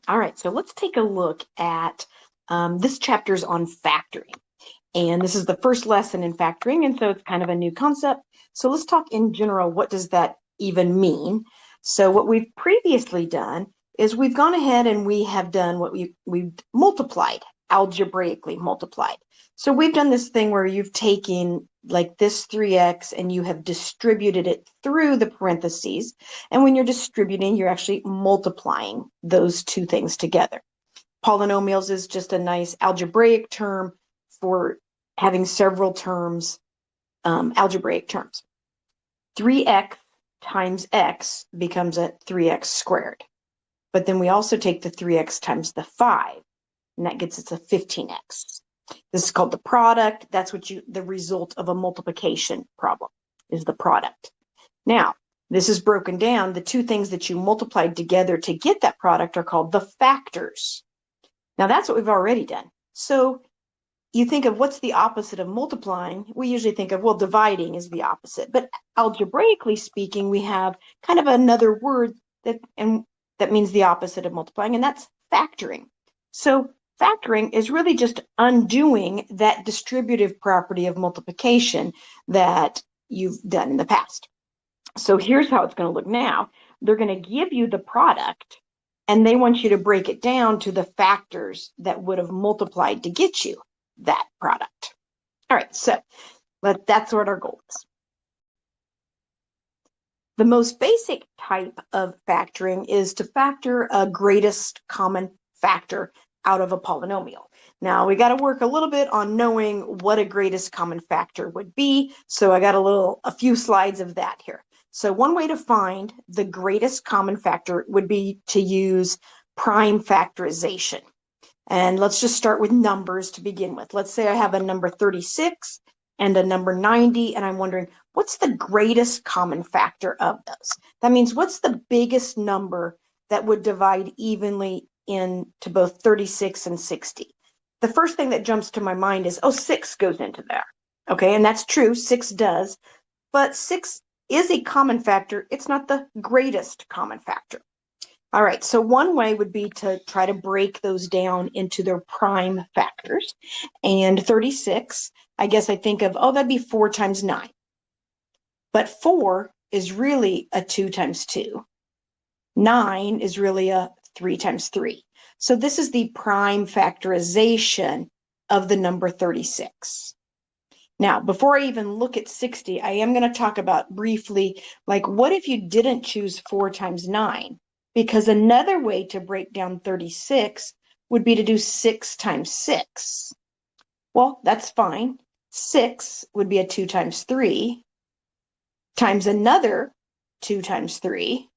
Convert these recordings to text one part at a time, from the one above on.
All right, so let's take a look at this chapter's on factoring. And this is the first lesson in factoring, and so it's kind of a new concept. So let's talk in general, what does that even mean? So what we've previously done is we've gone ahead and we have done what we've multiplied, algebraically multiplied. So we've done this thing where you've taken like this 3x and you have distributed it through the parentheses. And when you're distributing, you're actually multiplying those two things together. Polynomials is just a nice algebraic term for having several terms, algebraic terms. 3x times x becomes a 3x squared. But then we also take the 3x times the 5, and that gets us a 15x. This is called the product. That's what the result of a multiplication problem is the product. Now, this is broken down. The two things that you multiplied together to get that product are called the factors. Now, that's what we've already done. So you think of what's the opposite of multiplying. We usually think of, well, dividing is the opposite. But algebraically speaking, we have kind of another word that means the opposite of multiplying, and that's factoring. So factoring is really just undoing that distributive property of multiplication that you've done in the past. So here's how it's going to look now. They're going to give you the product, and they want you to break it down to the factors that would have multiplied to get you that product. All right, so that's what our goal is. The most basic type of factoring is to factor a greatest common factor out of a polynomial. Now we got to work a little bit on knowing what a greatest common factor would be. So I got a few slides of that here. So one way to find the greatest common factor would be to use prime factorization. And let's just start with numbers to begin with. Let's say I have a number 36 and a number 90, and I'm wondering, what's the greatest common factor of those? That means what's the biggest number that would divide evenly into both 36 and 60? The first thing that jumps to my mind is, 6 goes into there. Okay, and that's true, 6 does, but 6 is a common factor. It's not the greatest common factor. All right, so one way would be to try to break those down into their prime factors. And 36, I guess I think of, that'd be 4 times 9. But 4 is really a 2 times 2. 9 is really a 3 times 3. So this is the prime factorization of the number 36. Now, before I even look at 60, I am going to talk about briefly, like, what if you didn't choose 4 times 9? Because another way to break down 36 would be to do 6 times 6. Well, that's fine. 6 would be a 2 times 3 times another 2 times 3.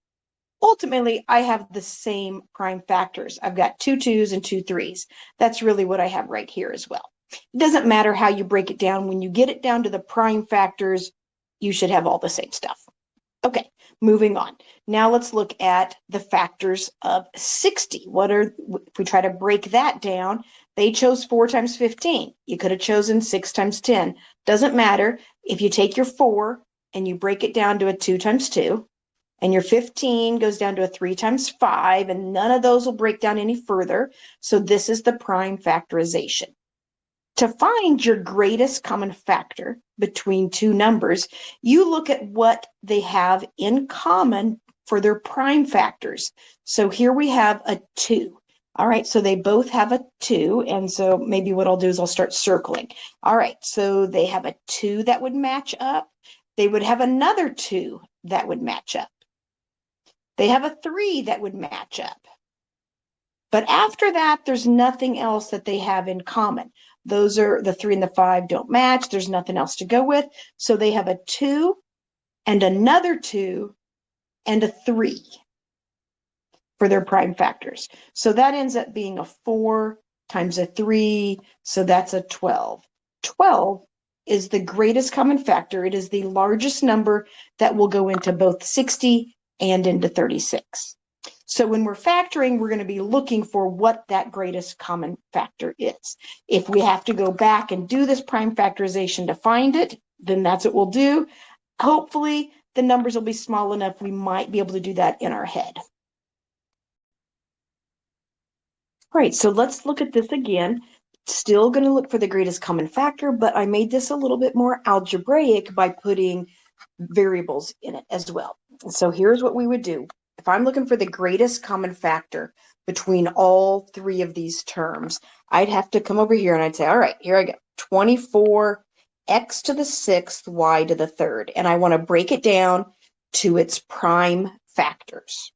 Ultimately, I have the same prime factors. I've got 2 2s and 2 3s. That's really what I have right here as well. It doesn't matter how you break it down. When you get it down to the prime factors, you should have all the same stuff. Okay, moving on. Now let's look at the factors of 60. If we try to break that down, they chose 4 times 15. You could have chosen 6 times 10. Doesn't matter. If you take your 4 and you break it down to a 2 times 2, and your 15 goes down to a 3 times 5, and none of those will break down any further. So this is the prime factorization. To find your greatest common factor between two numbers, you look at what they have in common for their prime factors. So here we have a 2. All right, so they both have a 2, and so maybe what I'll do is I'll start circling. All right, so they have a 2 that would match up. They would have another 2 that would match up. They have a 3 that would match up. But after that, there's nothing else that they have in common. Those are the 3 and the 5 don't match. There's nothing else to go with. So they have a 2 and another 2 and a 3 for their prime factors. So that ends up being a 4 times a 3. So that's a 12. 12 is the greatest common factor. It is the largest number that will go into both 60 and into 36. So when we're factoring, we're going to be looking for what that greatest common factor is. If we have to go back and do this prime factorization to find it, then that's what we'll do. Hopefully, the numbers will be small enough we might be able to do that in our head. All right, so let's look at this again. Still going to look for the greatest common factor, but I made this a little bit more algebraic by putting variables in it as well. So here's what we would do. If I'm looking for the greatest common factor between all three of these terms, I'd have to come over here and I'd say, all right, here I go. 24 x to the sixth, y to the third. And I want to break it down to its prime factors.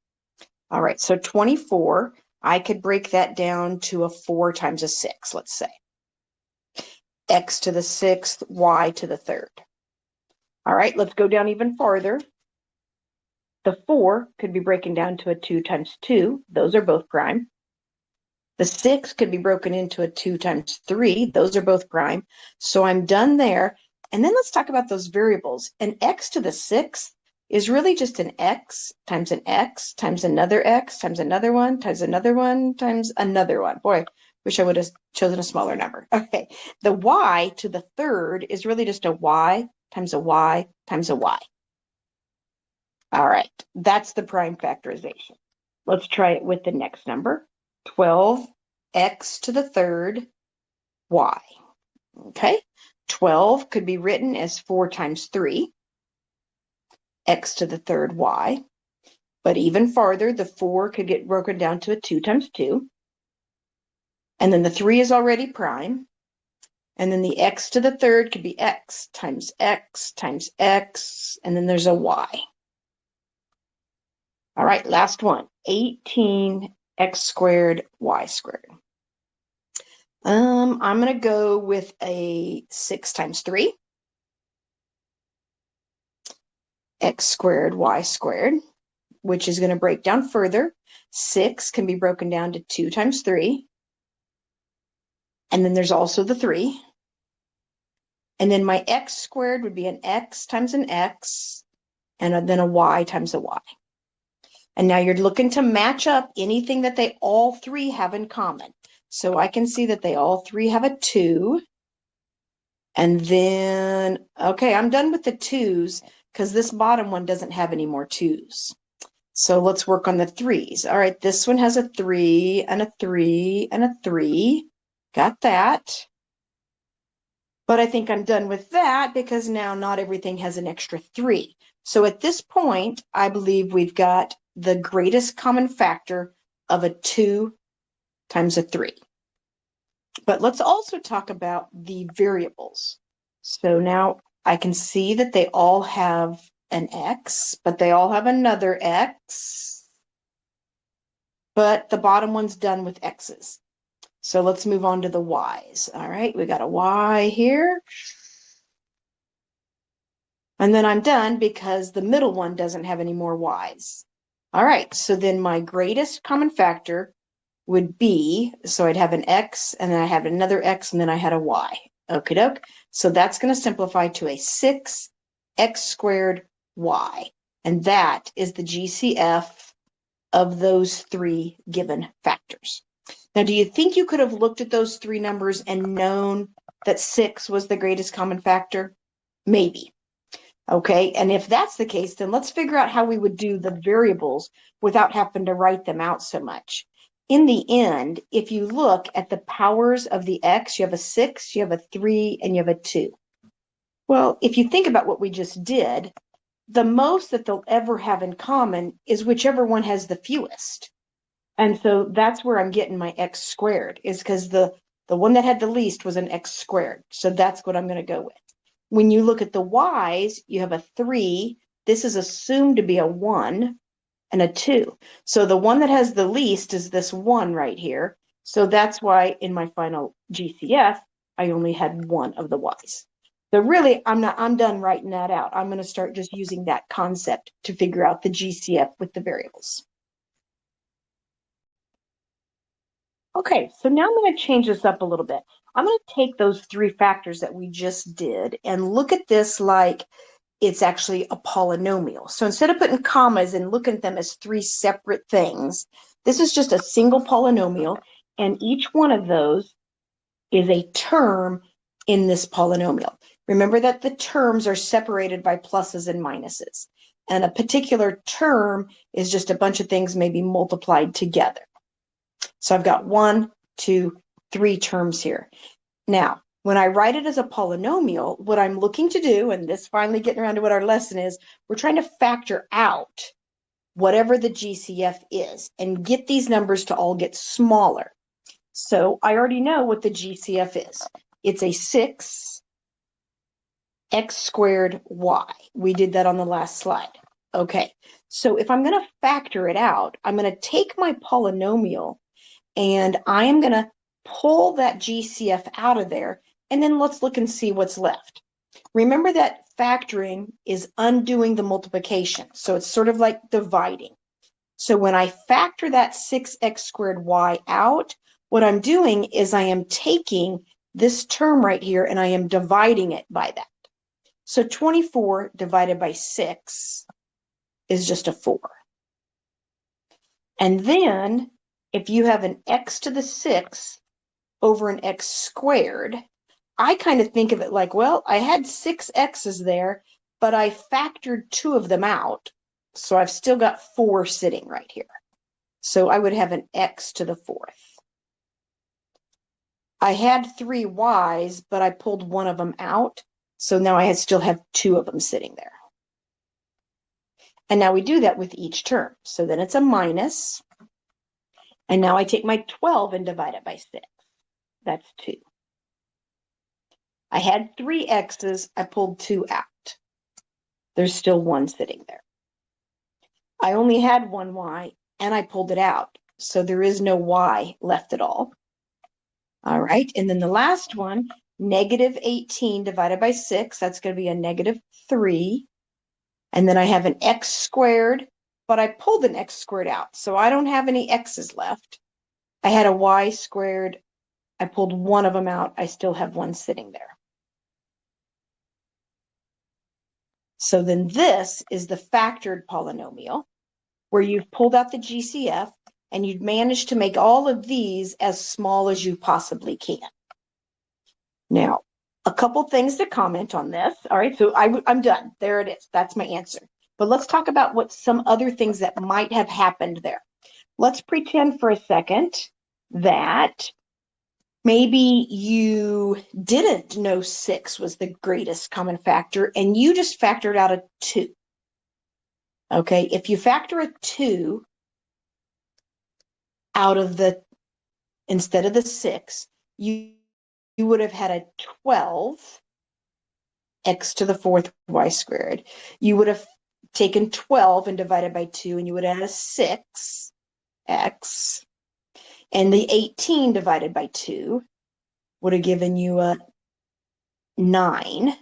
All right, so 24, I could break that down to a 4 times a 6, let's say. X to the sixth, y to the third. All right, let's go down even farther. The 4 could be broken down to a 2 times 2. Those are both prime. The 6 could be broken into a 2 times 3. Those are both prime. So I'm done there. And then let's talk about those variables. An x to the sixth is really just an x times another x times another one times another one times another one. Boy, wish I would have chosen a smaller number. Okay, the y to the third is really just a y times a y times a y. All right, that's the prime factorization. Let's try it with the next number, 12x to the third y. Okay, 12 could be written as 4 times 3, x to the third y. But even farther, the 4 could get broken down to a 2 times 2. And then the 3 is already prime. And then the x to the third could be x times x times x. And then there's a y. All right, last one, 18x squared y squared. I'm going to go with a 6 times 3. X squared y squared, which is going to break down further. 6 can be broken down to 2 times 3. And then there's also the 3. And then my x squared would be an x times an x, and then a y times a y. And now you're looking to match up anything that they all three have in common. So I can see that they all three have a 2. And then, okay, I'm done with the 2's because this bottom one doesn't have any more 2's. So let's work on the 3's. All right, this one has a 3 and a 3 and a 3. Got that. But I think I'm done with that because now not everything has an extra 3. So at this point, I believe we've got the greatest common factor of a 2 times a 3. But let's also talk about the variables. So now I can see that they all have an x, but they all have another x. But the bottom one's done with x's. So let's move on to the y's. All right, we got a y here. And then I'm done because the middle one doesn't have any more y's. All right, so then my greatest common factor would be, so I'd have an x, and then I have another x, and then I had a y. Okie doke. So that's going to simplify to a 6x squared y. And that is the GCF of those three given factors. Now, do you think you could have looked at those three numbers and known that 6 was the greatest common factor? Maybe. Okay, and if that's the case, then let's figure out how we would do the variables without having to write them out so much. In the end, if you look at the powers of the x, you have a 6, you have a 3, and you have a 2. Well, if you think about what we just did, the most that they'll ever have in common is whichever one has the fewest. And so that's where I'm getting my x squared, is because the one that had the least was an x squared. So that's what I'm going to go with. When you look at the y's, you have a 3. This is assumed to be a 1 and a 2. So the one that has the least is this 1 right here. So that's why in my final GCF, I only had one of the y's. So really, I'm done writing that out. I'm going to start just using that concept to figure out the GCF with the variables. Okay, so now I'm going to change this up a little bit. I'm going to take those three factors that we just did and look at this like it's actually a polynomial. So instead of putting commas and looking at them as three separate things, this is just a single polynomial, and each one of those is a term in this polynomial. Remember that the terms are separated by pluses and minuses, and a particular term is just a bunch of things maybe multiplied together. So I've got 1, 2, 3 terms here. Now, when I write it as a polynomial, what I'm looking to do, and this finally getting around to what our lesson is, we're trying to factor out whatever the GCF is and get these numbers to all get smaller. So I already know what the GCF is. It's a 6x squared y. We did that on the last slide. Okay, so if I'm going to factor it out, I'm going to take my polynomial and I am going to pull that GCF out of there, and then let's look and see what's left. Remember that factoring is undoing the multiplication, so it's sort of like dividing. So when I factor that 6x squared y out, what I'm doing is I am taking this term right here and I am dividing it by that. So 24 divided by 6 is just a 4. And then if you have an x to the 6 over an x squared, I kind of think of it like, well, I had 6 x's there, but I factored 2 of them out. So I've still got 4 sitting right here. So I would have an x to the 4th. I had 3 y's, but I pulled 1 of them out. So now I still have 2 of them sitting there. And now we do that with each term. So then it's a minus. And now I take my 12 and divide it by 6. That's 2. I had 3 x's. I pulled 2 out. There's still 1 sitting there. I only had 1 y, and I pulled it out. So there is no y left at all. All right, and then the last one, negative 18 divided by 6, that's going to be a negative 3. And then I have an x squared, but I pulled an x squared out, so I don't have any x's left. I had a y squared. I pulled 1 of them out. I still have 1 sitting there. So then this is the factored polynomial, where you've pulled out the GCF and you've managed to make all of these as small as you possibly can. Now, a couple things to comment on this. All right, so I'm done. There it is. That's my answer. But let's talk about what some other things that might have happened there. Let's pretend for a second that maybe you didn't know 6 was the greatest common factor and you just factored out a 2. Okay, if you factor a 2 out of the, instead of the 6, you would have had a 12 x to the 4th y squared. You would have taken 12 and divided by 2, and you would have had a 6 x. And the 18 divided by 2 would have given you a 9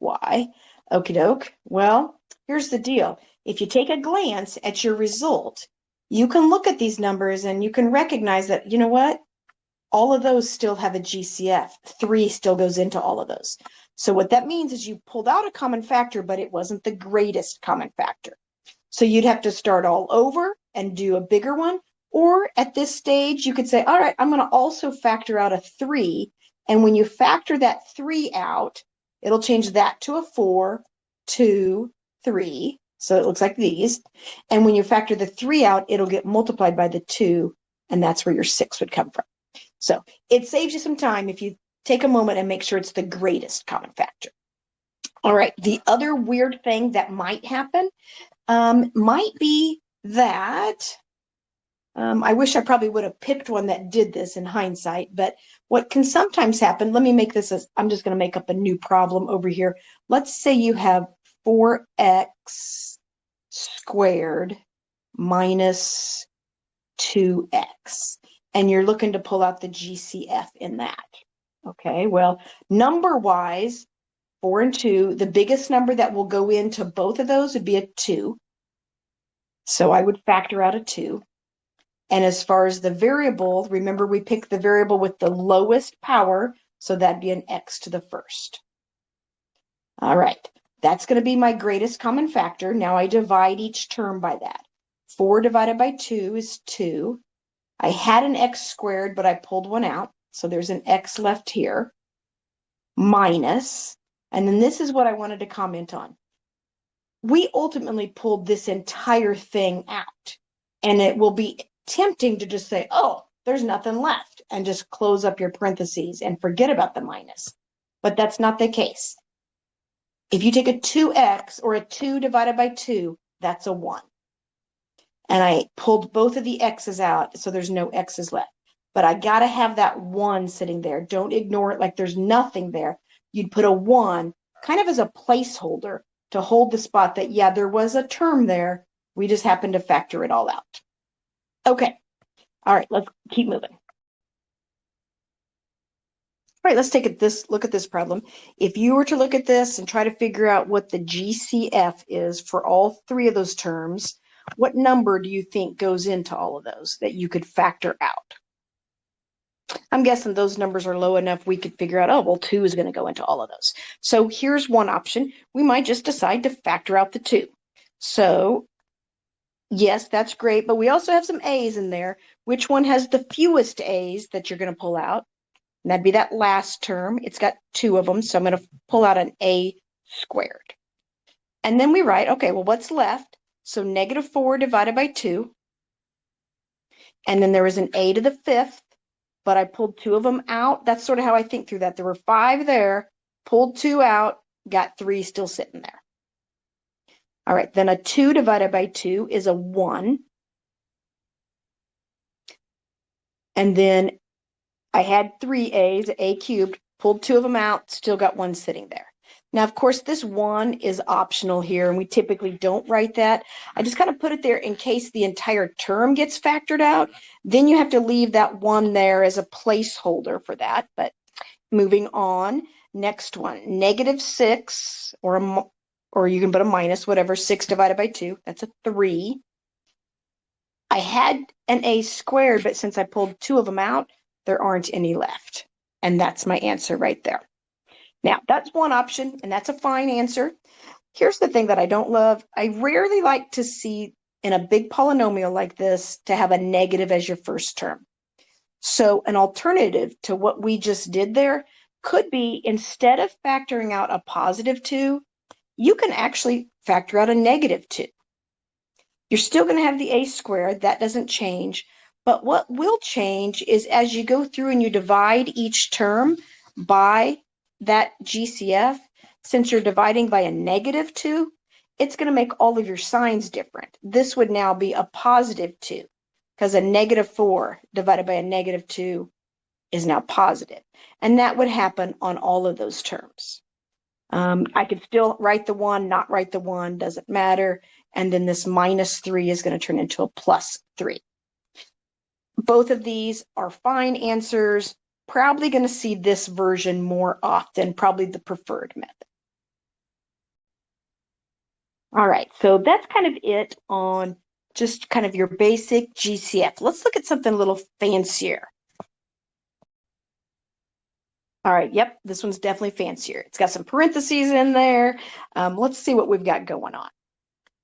y. Okie doke. Well, here's the deal. If you take a glance at your result, you can look at these numbers and you can recognize that, you know what? All of those still have a GCF. 3 still goes into all of those. So what that means is you pulled out a common factor, but it wasn't the greatest common factor. So you'd have to start all over and do a bigger one. Or at this stage, you could say, all right, I'm going to also factor out a 3. And when you factor that 3 out, it'll change that to a 4, 2, 3. So it looks like these. And when you factor the 3 out, it'll get multiplied by the 2. And that's where your 6 would come from. So it saves you some time if you take a moment and make sure it's the greatest common factor. All right, the other weird thing that might happen might be that, I wish I probably would have picked one that did this in hindsight, but what can sometimes happen, let me make this, I'm just going to make up a new problem over here. Let's say you have 4x squared minus 2x. And you're looking to pull out the GCF in that. Okay, well, number-wise, 4 and 2, the biggest number that will go into both of those would be a 2. So I would factor out a 2. And as far as the variable, remember we picked the variable with the lowest power, so that'd be an x to the 1st. All right, that's going to be my greatest common factor. Now I divide each term by that. 4 divided by 2 is 2. I had an x squared, but I pulled 1 out. So there's an x left here, minus, and then this is what I wanted to comment on. We ultimately pulled this entire thing out, and it will be tempting to just say, oh, there's nothing left, and just close up your parentheses and forget about the minus. But that's not the case. If you take a 2x or a 2 divided by 2, that's a 1. And I pulled both of the x's out, so there's no x's left. But I got to have that 1 sitting there. Don't ignore it like there's nothing there. You'd put a 1 kind of as a placeholder to hold the spot that, yeah, there was a term there. We just happened to factor it all out. Okay. All right, let's keep moving. All right, let's look at this problem. If you were to look at this and try to figure out what the GCF is for all three of those terms, what number do you think goes into all of those that you could factor out? I'm guessing those numbers are low enough we could figure out, oh, well, 2 is going to go into all of those. So here's one option. We might just decide to factor out the 2. So yes, that's great, but we also have some A's in there. Which one has the fewest A's that you're going to pull out? And that'd be that last term. It's got 2 of them, so I'm going to pull out an A squared. And then we write, okay, well, what's left? So -4 divided by 2. And then there was an A to the 5th, but I pulled 2 of them out. That's sort of how I think through that. There were 5 there, pulled 2 out, got 3 still sitting there. All right, then a 2 divided by 2 is a 1. And then I had 3 A's, A cubed, pulled 2 of them out, still got 1 sitting there. Now, of course, this 1 is optional here, and we typically don't write that. I just kind of put it there in case the entire term gets factored out. Then you have to leave that 1 there as a placeholder for that. But moving on, next one, -6, or you can put a minus, whatever, 6 divided by 2, that's a 3. I had an A squared, but since I pulled 2 of them out, there aren't any left. And that's my answer right there. Now, that's one option, and that's a fine answer. Here's the thing that I don't love. I rarely like to see in a big polynomial like this to have a negative as your first term. So an alternative to what we just did there could be, instead of factoring out a +2, you can actually factor out a -2. You're still going to have the A squared. That doesn't change. But what will change is as you go through and you divide each term by that GCF, since you're dividing by a -2, it's going to make all of your signs different. This would now be a +2 because a -4 divided by a -2 is now positive. And that would happen on all of those terms. I could still write the 1, not write the 1, doesn't matter. And then this -3 is going to turn into a +3. Both of these are fine answers. Probably going to see this version more often, probably the preferred method. All right, so that's kind of it on just kind of your basic GCF. Let's look at something a little fancier. All right, yep, this one's definitely fancier. It's got some parentheses in there. Let's see what we've got going on.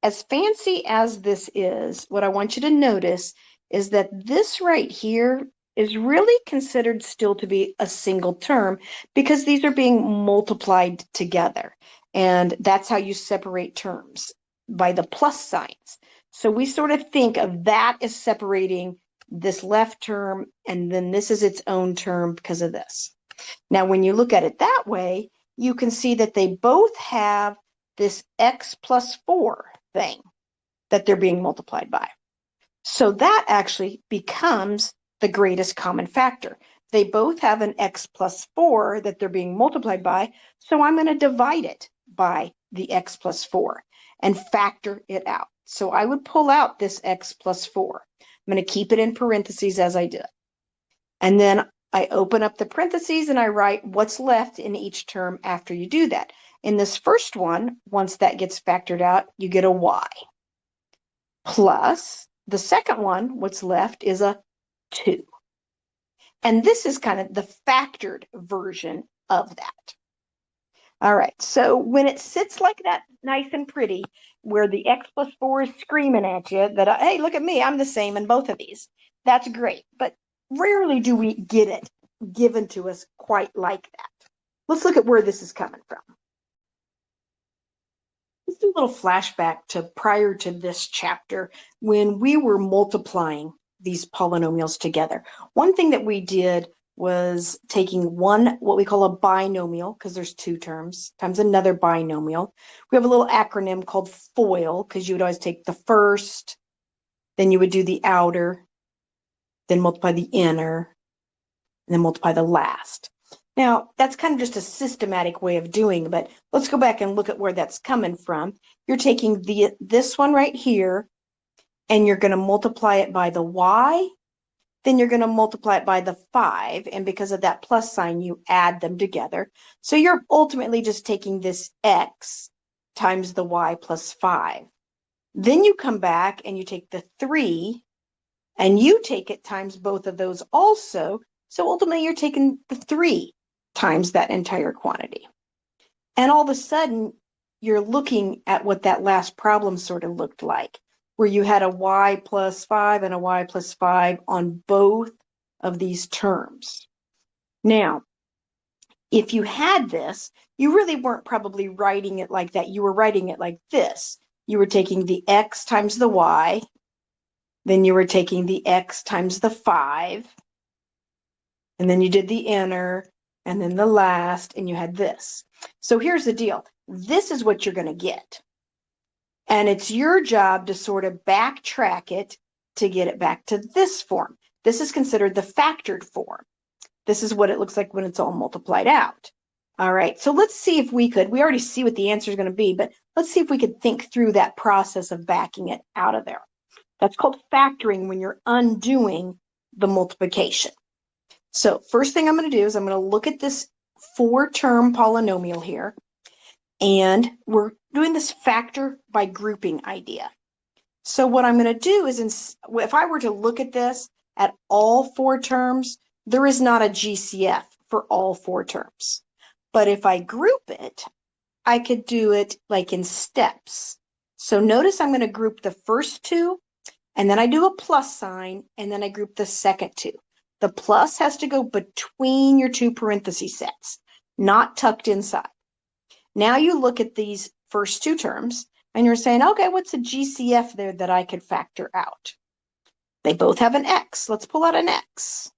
As fancy as this is, what I want you to notice is that this right here is really considered still to be a single term because these are being multiplied together. And that's how you separate terms, by the plus signs. So we sort of think of that as separating this left term, and then this is its own term because of this. Now, when you look at it that way, you can see that they both have this x plus 4 thing that they're being multiplied by. So that actually becomes the greatest common factor. They both have an x plus 4 that they're being multiplied by, so I'm going to divide it by the x plus 4 and factor it out. So I would pull out this x plus 4. I'm going to keep it in parentheses as I do it. And then I open up the parentheses and I write what's left in each term after you do that. In this first one, once that gets factored out, you get a y. Plus, the second one, what's left is a 2. And this is kind of the factored version of that. All right, so when it sits like that, nice and pretty, where the x plus 4 is screaming at you that, hey, look at me, I'm the same in both of these. That's great, but rarely do we get it given to us quite like that. Let's look at where this is coming from. Let's do a little flashback to prior to this chapter when we were multiplying these polynomials together. One thing that we did was taking one, what we call a binomial, because there's two terms, times another binomial. We have a little acronym called FOIL, because you would always take the first, then you would do the outer, then multiply the inner, and then multiply the last. Now, that's kind of just a systematic way of doing it, but let's go back and look at where that's coming from. You're taking this one right here, and you're going to multiply it by the y, then you're going to multiply it by the 5, and because of that plus sign, you add them together. So you're ultimately just taking this x times the y plus 5. Then you come back and you take the 3, and you take it times both of those also. So ultimately, you're taking the 3 times that entire quantity. And all of a sudden, you're looking at what that last problem sort of looked like, where you had a y plus 5 and a y plus 5 on both of these terms. Now, if you had this, you really weren't probably writing it like that. You were writing it like this. You were taking the x times the y, then you were taking the x times the 5, and then you did the inner, and then the last, and you had this. So here's the deal. This is what you're going to get. And it's your job to sort of backtrack it to get it back to this form. This is considered the factored form. This is what it looks like when it's all multiplied out. All right, so let's see if we could, we already see what the answer is going to be, but let's see if we could think through that process of backing it out of there. That's called factoring, when you're undoing the multiplication. So first thing I'm going to do is I'm going to look at this 4-term polynomial here, and we're doing this factor by grouping idea. So what I'm going to do is, if I were to look at this at all 4 terms, there is not a GCF for all 4 terms. But if I group it, I could do it like in steps. So notice I'm going to group the first 2, and then I do a plus sign, and then I group the second 2. The plus has to go between your 2 parenthesis sets, not tucked inside. Now you look at these first 2 terms, and you're saying, okay, what's a GCF there that I could factor out? They both have an x. Let's pull out an x.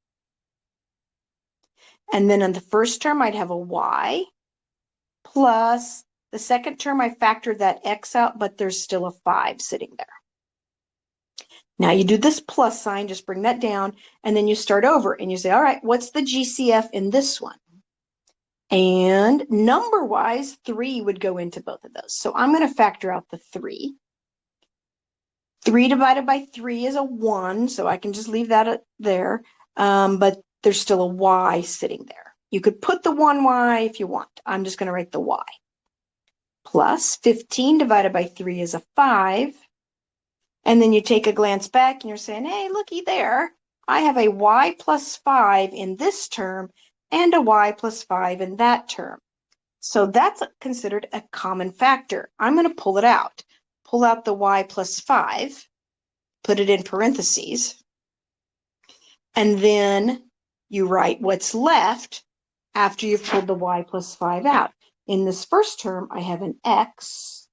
And then in the first term, I'd have a y, plus the second term, I factored that x out, but there's still a 5 sitting there. Now you do this plus sign, just bring that down, and then you start over and you say, all right, what's the GCF in this one? And number-wise, 3 would go into both of those. So I'm going to factor out the 3. 3 divided by 3 is a 1, so I can just leave that there. But there's still a y sitting there. You could put the 1y if you want. I'm just going to write the y. Plus 15 divided by 3 is a 5. And then you take a glance back and you're saying, hey, looky there. I have a y plus 5 in this term and a y plus 5 in that term. So that's considered a common factor. I'm going to pull it out. Pull out the y plus 5, put it in parentheses, and then you write what's left after you've pulled the y plus 5 out. In this first term, I have an x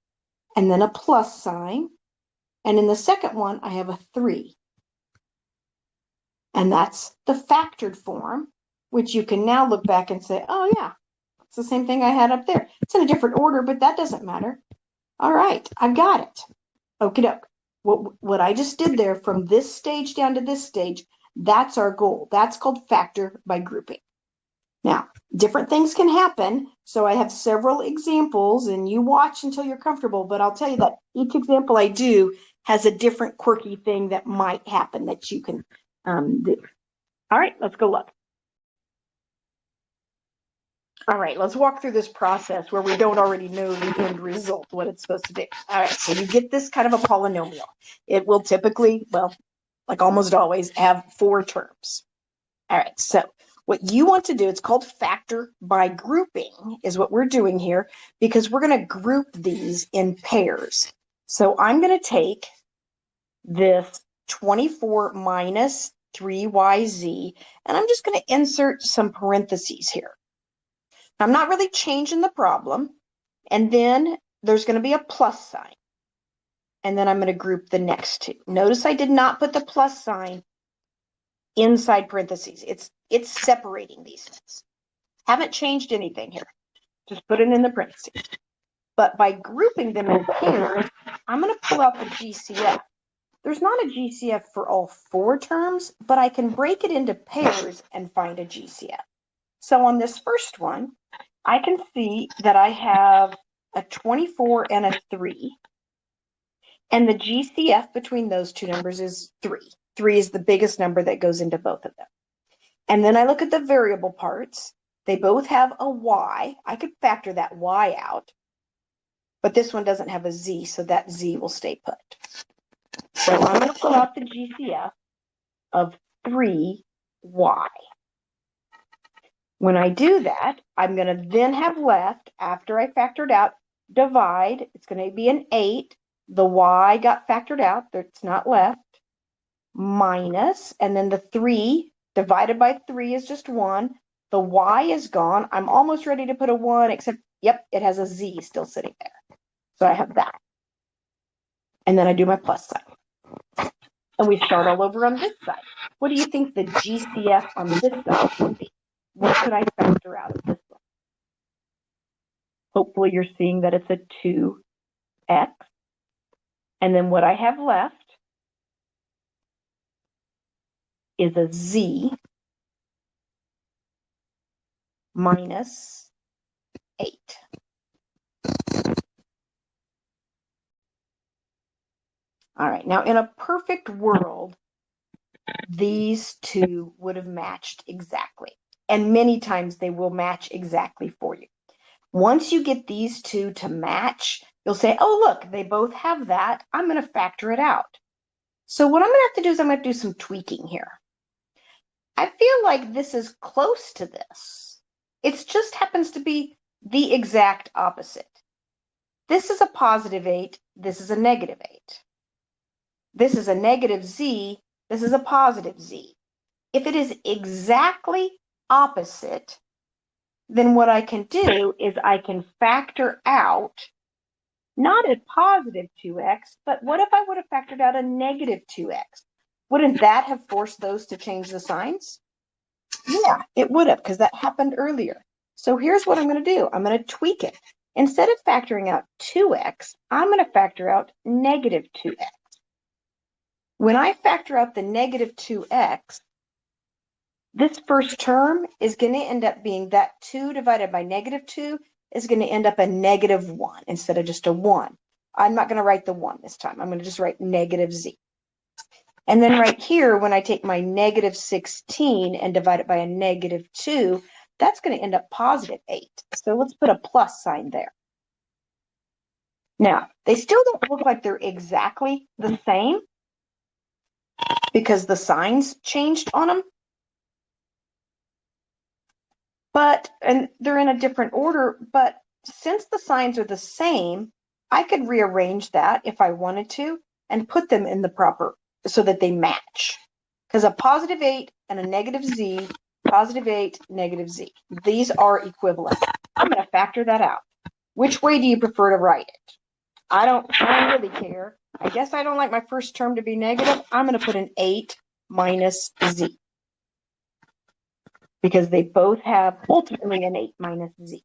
and then a plus sign. And in the second one, I have a 3. And that's the factored form, which you can now look back and say, oh, yeah, it's the same thing I had up there. It's in a different order, but that doesn't matter. All right, I've got it. Okie doke. What I just did there from this stage down to this stage, that's our goal. That's called factor by grouping. Now, different things can happen. So I have several examples, and you watch until you're comfortable, but I'll tell you that each example I do has a different quirky thing that might happen that you can do. All right, let's go look. All right, let's walk through this process where we don't already know the end result, what it's supposed to do. All right, so you get this kind of a polynomial. It will typically, well, like almost always, have 4 terms. All right, so what you want to do, it's called factor by grouping, is what we're doing here, because we're going to group these in pairs. So I'm going to take this 24 minus 3yz, and I'm just going to insert some parentheses here. I'm not really changing the problem, and then there's going to be a plus sign, and then I'm going to group the next 2. Notice I did not put the plus sign inside parentheses. It's separating these things. Haven't changed anything here. Just put it in the parentheses. But by grouping them in pairs, I'm going to pull out the GCF. There's not a GCF for all 4 terms, but I can break it into pairs and find a GCF. So on this first one, I can see that I have a 24 and a 3. And the GCF between those two numbers is 3. 3 is the biggest number that goes into both of them. And then I look at the variable parts. They both have a y. I could factor that y out. But this one doesn't have a z, so that z will stay put. So I'm going to pull out the GCF of 3y. When I do that, I'm going to then have left, after I factored out, divide. It's going to be an 8. The y got factored out. It's not left. Minus, and then the 3 divided by 3 is just 1. The y is gone. I'm almost ready to put a 1, except, yep, it has a z still sitting there. So I have that. And then I do my plus sign. And we start all over on this side. What do you think the GCF on this side would be? What could I factor out of this one? Hopefully you're seeing that it's a 2x. And then what I have left is a z minus 8. All right, now in a perfect world, these two would have matched exactly. And many times they will match exactly for you. Once you get these two to match, you'll say, oh, look, they both have that. I'm going to factor it out. So what I'm going to have to do is I'm going to do some tweaking here. I feel like this is close to this. It just happens to be the exact opposite. This is a positive 8. This is a negative 8. This is a negative z. This is a positive z. If it is exactly opposite, then what I can do is I can factor out not a positive 2x, but what if I would have factored out a negative 2x? Wouldn't that have forced those to change the signs? Yeah, it would have, because that happened earlier. So here's what I'm going to do. I'm going to tweak it. Instead of factoring out 2x, I'm going to factor out negative 2x. When I factor out the negative 2x, this first term is going to end up being that 2 divided by negative 2 is going to end up a negative 1 instead of just a 1. I'm not going to write the 1 this time. I'm going to just write negative z. And then right here, when I take my negative 16 and divide it by a negative 2, that's going to end up positive 8. So let's put a plus sign there. Now, they still don't look like they're exactly the same because the signs changed on them. And they're in a different order, but since the signs are the same, I could rearrange that if I wanted to and put them in the proper so that they match. Because a positive 8 and a negative z, positive 8, negative z. These are equivalent. I'm going to factor that out. Which way do you prefer to write it? I don't really care. I guess I don't like my first term to be negative. I'm going to put an 8 minus z. Because they both have ultimately an 8 minus z.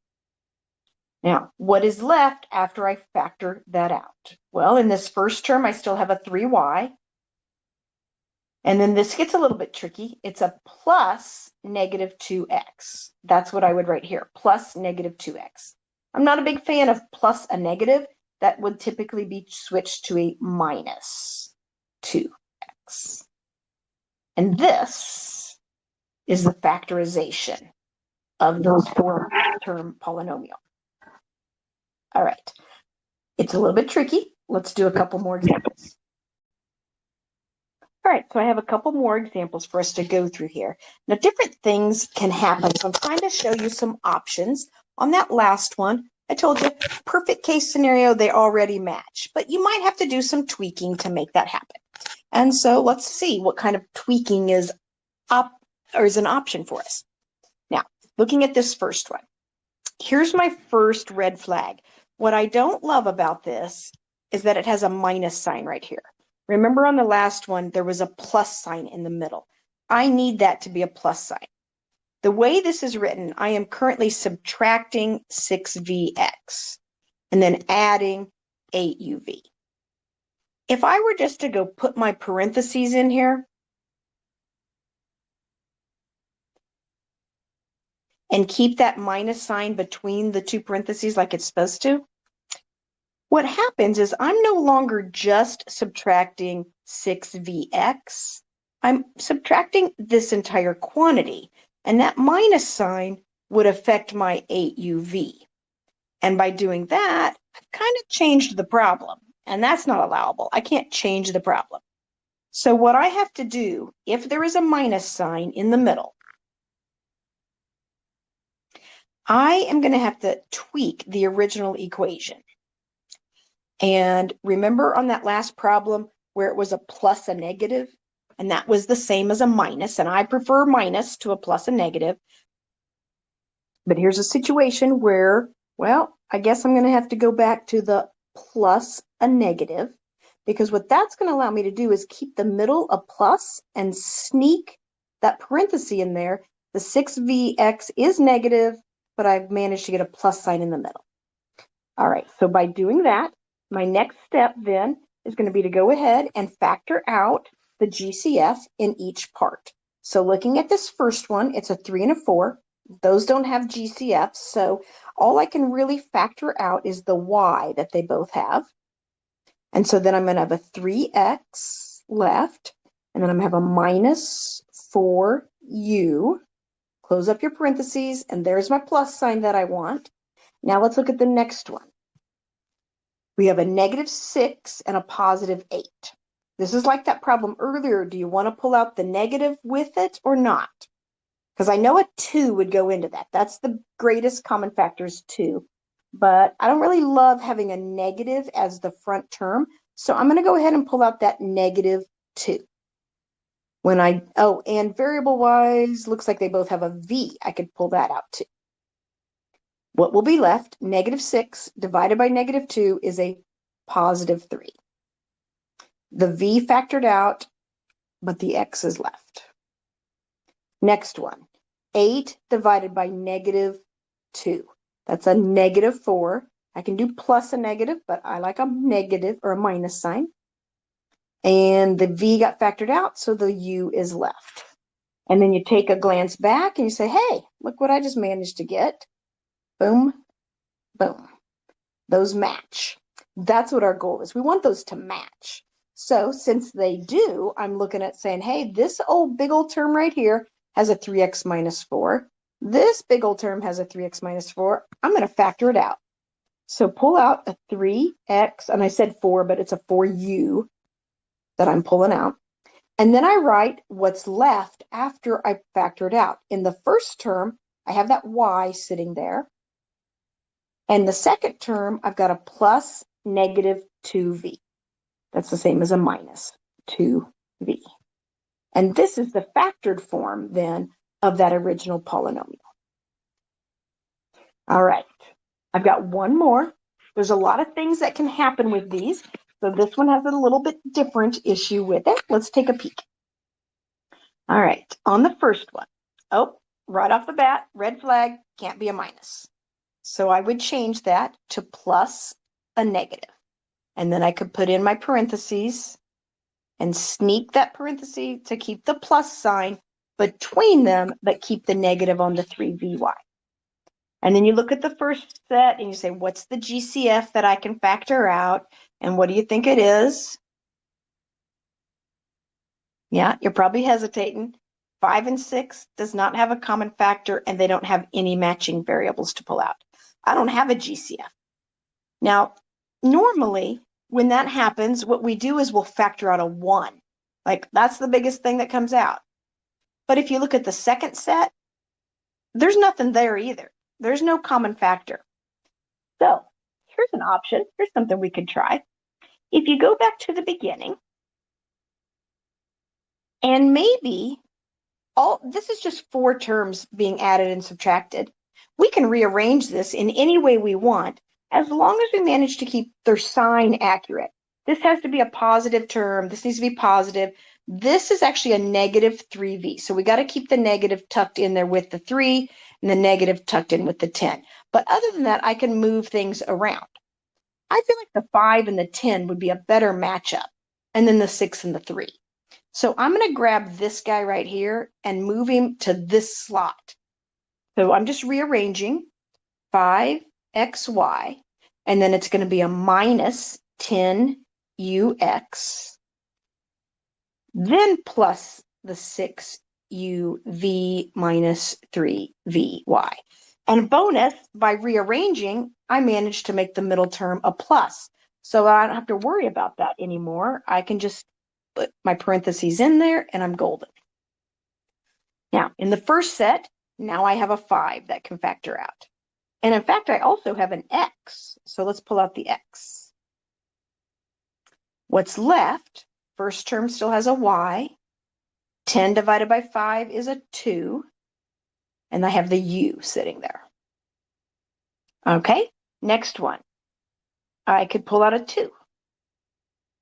Now, what is left after I factor that out? Well, in this first term, I still have a 3y. And then this gets a little bit tricky. It's a plus negative 2x. That's what I would write here, plus negative 2x. I'm not a big fan of plus a negative. That would typically be switched to a minus 2x. And this is the factorization of those 4-term polynomial. All right. It's a little bit tricky. Let's do a couple more examples. All right, so I have a couple more examples for us to go through here. Now, different things can happen, so I'm trying to show you some options. On that last one, I told you, perfect case scenario, they already match, but you might have to do some tweaking to make that happen. And so let's see what kind of tweaking is an option for us. Now, looking at this first one, here's my first red flag. What I don't love about this is that it has a minus sign right here. Remember on the last one, there was a plus sign in the middle. I need that to be a plus sign. The way this is written, I am currently subtracting 6vx and then adding 8uv. If I were just to go put my parentheses in here and keep that minus sign between the two parentheses like it's supposed to, what happens is I'm no longer just subtracting 6vx, I'm subtracting this entire quantity, and that minus sign would affect my 8uv. And by doing that, I've kind of changed the problem, and that's not allowable. I can't change the problem. So what I have to do, if there is a minus sign in the middle, I am going to have to tweak the original equation. And remember on that last problem where it was a plus a negative, and that was the same as a minus, and I prefer minus to a plus a negative. But here's a situation where, well, I guess I'm going to have to go back to the plus a negative, because what that's going to allow me to do is keep the middle a plus and sneak that parenthesis in there. The 6vx is negative, but I've managed to get a plus sign in the middle. All right, so by doing that, my next step then is going to be to go ahead and factor out the GCF in each part. So looking at this first one, it's a 3 and a 4. Those don't have GCF, so all I can really factor out is the y that they both have. And so then I'm going to have a 3x left, and then I'm going to have a minus 4u. Close up your parentheses, and there's my plus sign that I want. Now let's look at the next one. We have a -6 and a +8. This is like that problem earlier. Do you want to pull out the negative with it or not? Because I know a 2 would go into that. That's the greatest common factor is 2. But I don't really love having a negative as the front term. So I'm going to go ahead and pull out that -2. And variable-wise, looks like they both have a v. I could pull that out too. What will be left, -6 divided by -2 is a +3. The v factored out, but the x is left. Next one, 8 divided by -2. That's a -4. I can do plus a negative, but I like a negative or a minus sign. And the v got factored out, so the u is left. And then you take a glance back and you say, hey, look what I just managed to get. Boom, boom. Those match. That's what our goal is. We want those to match. So since they do, I'm looking at saying, hey, this big old term right here has a 3x minus 4. This big old term has a 3x minus 4. I'm going to factor it out. So pull out a 3x, and I said 4, but it's a 4u that I'm pulling out. And then I write what's left after I factor it out. In the first term, I have that y sitting there. And the second term, I've got a plus -2v. That's the same as a minus 2v. And this is the factored form, then, of that original polynomial. All right, I've got one more. There's a lot of things that can happen with these. So this one has a little bit different issue with it. Let's take a peek. All right, on the first one. Oh, right off the bat, red flag, can't be a minus. So I would change that to plus a negative. And then I could put in my parentheses and sneak that parenthesis to keep the plus sign between them, but keep the negative on the 3vy. And then you look at the first set and you say, what's the GCF that I can factor out? And what do you think it is? Yeah, you're probably hesitating. 5 and 6 does not have a common factor, and they don't have any matching variables to pull out. I don't have a GCF. Now, normally, when that happens, what we do is we'll factor out a 1. Like, that's the biggest thing that comes out. But if you look at the second set, there's nothing there either. There's no common factor. So, here's an option. Here's something we could try. If you go back to the beginning, and maybe this is just 4 terms being added and subtracted. We can rearrange this in any way we want, as long as we manage to keep their sign accurate. This has to be a positive term. This needs to be positive. This is actually a negative 3v. So we got to keep the negative tucked in there with the 3 and the negative tucked in with the 10. But other than that, I can move things around. I feel like the 5 and the 10 would be a better matchup, and then the 6 and the 3. So I'm going to grab this guy right here and move him to this slot. So I'm just rearranging 5xy, and then it's going to be a minus 10ux, then plus the 6uv minus 3vy. And bonus, by rearranging, I managed to make the middle term a plus. So I don't have to worry about that anymore. I can just put my parentheses in there and I'm golden. Now, in the first set, now I have a 5 that can factor out. And in fact, I also have an x. So let's pull out the x. What's left, first term still has a y. 10 divided by 5 is a 2. And I have the u sitting there. Okay, next one. I could pull out a 2.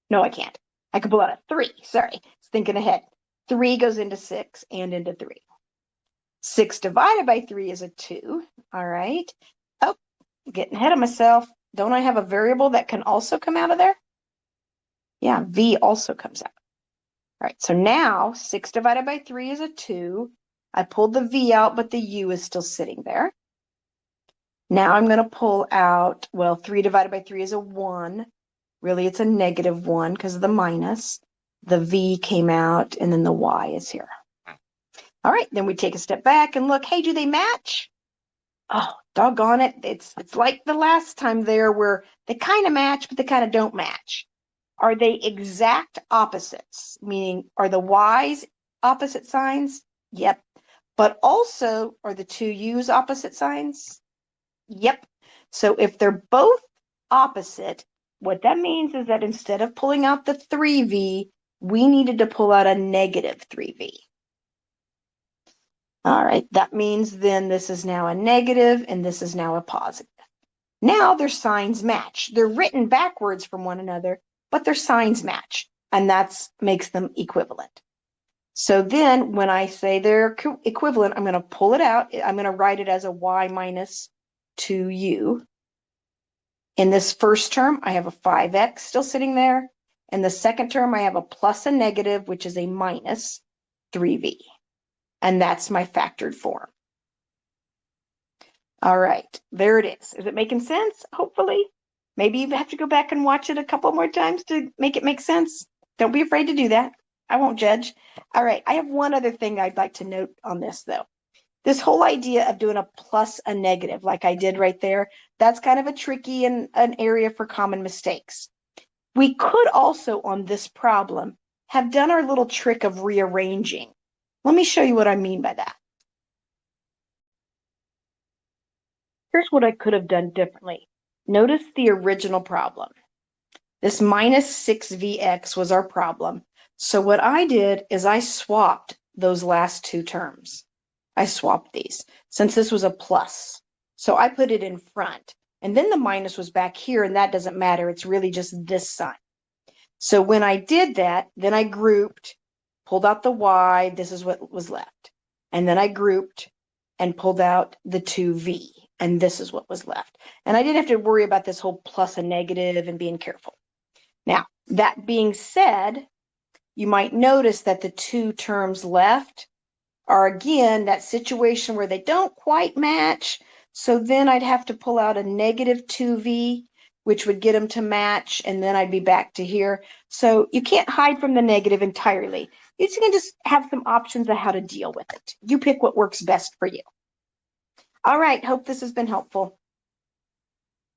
No, I can't. I could pull out a 3. Sorry, thinking ahead. 3 goes into 6 and into 3. 6 divided by 3 is a 2. All right. Oh, getting ahead of myself. Don't I have a variable that can also come out of there? Yeah, v also comes out. All right, so now 6 divided by 3 is a 2. I pulled the v out, but the u is still sitting there. Now I'm going to pull out, well, 3 divided by 3 is a 1. Really, it's a negative 1 because of the minus. The v came out, and then the y is here. All right, then we take a step back and look. Hey, do they match? Oh, doggone it. It's like the last time there where they kind of match, but they kind of don't match. Are they exact opposites? Meaning, are the y's opposite signs? Yep. But also, are the two u's opposite signs? Yep. So if they're both opposite, what that means is that instead of pulling out the 3v, we needed to pull out a negative 3v. All right, that means then this is now a negative and this is now a positive. Now their signs match. They're written backwards from one another, but their signs match, and that makes them equivalent. So then when I say they're equivalent, I'm going to pull it out. I'm going to write it as a y minus 2u. In this first term, I have a 5x still sitting there. In the second term, I have a plus a negative, which is a minus 3v. And that's my factored form. All right, there it is. Is it making sense? Hopefully. Maybe you have to go back and watch it a couple more times to make it make sense. Don't be afraid to do that. I won't judge. All right, I have one other thing I'd like to note on this, though. This whole idea of doing a plus a negative, like I did right there, that's kind of a tricky and an area for common mistakes. We could also, on this problem, have done our little trick of rearranging. Let me show you what I mean by that. Here's what I could have done differently. Notice the original problem. This minus 6vx was our problem. So what I did is I swapped those last two terms. I swapped these since this was a plus. So I put it in front. And then the minus was back here, and that doesn't matter. It's really just this sign. So when I did that, then I grouped, pulled out the y. This is what was left. And then I grouped and pulled out the 2v. And this is what was left. And I didn't have to worry about this whole plus and negative and being careful. Now, that being said, you might notice that the two terms left are, again, that situation where they don't quite match. So then I'd have to pull out a negative 2v, which would get them to match, and then I'd be back to here. So you can't hide from the negative entirely. You can just have some options of how to deal with it. You pick what works best for you. All right, hope this has been helpful.